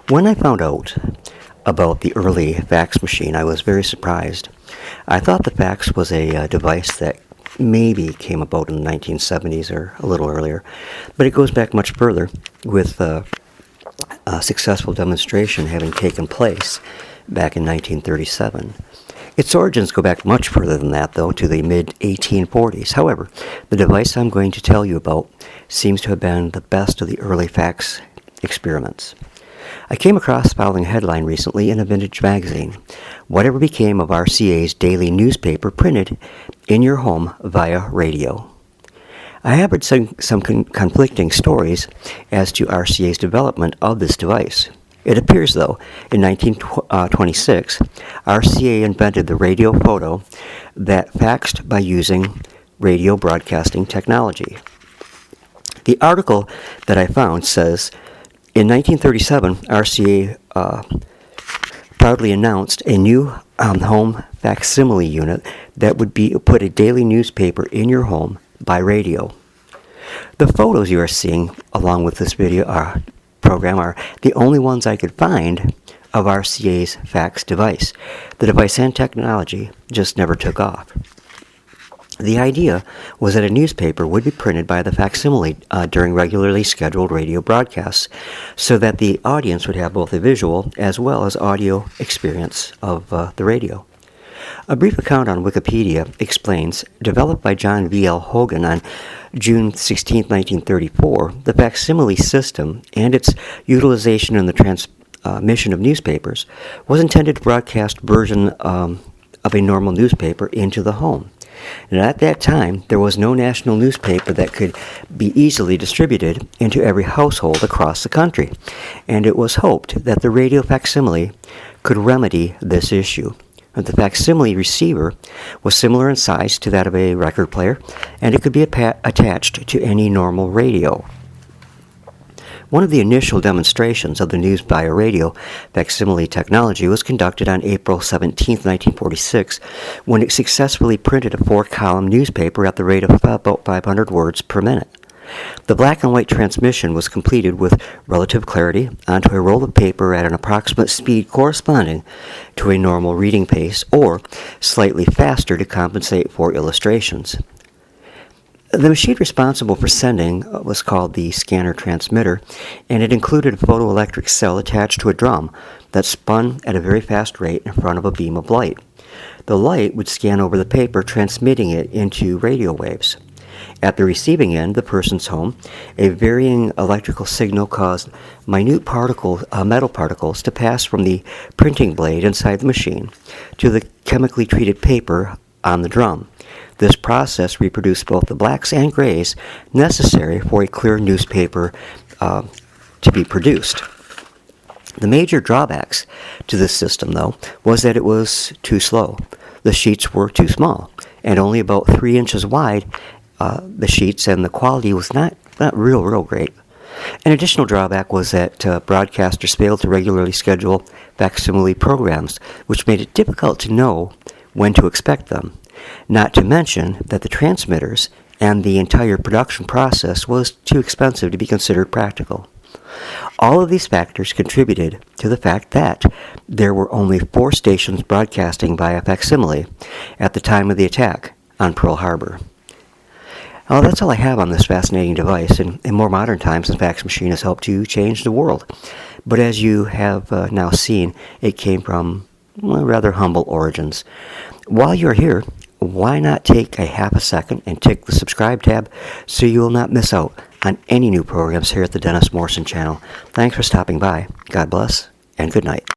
When I found out about the early fax machine, I was very surprised. I thought the fax was a device that maybe came about in the 1970s or a little earlier, but it goes back much further, with a successful demonstration having taken place back in 1937. Its origins go back much further than that, though, to the mid-1840s. However, the device I'm going to tell you about seems to have been the best of the early fax experiments. I came across the following headline recently in a vintage magazine: "Whatever became of RCA's daily newspaper printed in your home via radio?" I have heard some conflicting stories as to RCA's development of this device. It appears, though, in 1926, RCA invented the radio photo that faxed by using radio broadcasting technology. The article that I found says, in 1937, RCA proudly announced a new home facsimile unit that would put a daily newspaper in your home by radio. The photos you are seeing along with this video program are the only ones I could find of RCA's fax device. The device and technology just never took off. The idea was that a newspaper would be printed by the facsimile during regularly scheduled radio broadcasts, so that the audience would have both a visual as well as audio experience of the radio. A brief account on Wikipedia explains, developed by John V. L. Hogan on June 16, 1934, the facsimile system and its utilization in the transmission of newspapers was intended to broadcast version of a normal newspaper into the home. And at that time, there was no national newspaper that could be easily distributed into every household across the country, and it was hoped that the radio facsimile could remedy this issue. The facsimile receiver was similar in size to that of a record player, and it could be attached to any normal radio. One of the initial demonstrations of the news via radio facsimile technology was conducted on April 17, 1946, when it successfully printed a 4-column newspaper at the rate of about 500 words per minute. The black and white transmission was completed with relative clarity onto a roll of paper at an approximate speed corresponding to a normal reading pace, or slightly faster to compensate for illustrations. The machine responsible for sending was called the scanner transmitter, and it included a photoelectric cell attached to a drum that spun at a very fast rate in front of a beam of light. The light would scan over the paper, transmitting it into radio waves. At the receiving end, the person's home, a varying electrical signal caused minute metal particles to pass from the printing blade inside the machine to the chemically treated paper on the drum. This process reproduced both the blacks and grays necessary for a clear newspaper to be produced. The major drawbacks to this system, though, was that it was too slow. The sheets were too small, and only about 3 inches wide, the sheets, and the quality was not real great. An additional drawback was that broadcasters failed to regularly schedule facsimile programs, which made it difficult to know when to expect them. Not to mention that the transmitters and the entire production process was too expensive to be considered practical. All of these factors contributed to the fact that there were only 4 stations broadcasting via facsimile at the time of the attack on Pearl Harbor. Well, that's all I have on this fascinating device. In more modern times, the fax machine has helped to change the world. But as you have now seen, it came from rather humble origins. While you're here, why not take a half a second and tick the subscribe tab so you will not miss out on any new programs here at the Dennis Morrison channel. Thanks for stopping by. God bless, and good night.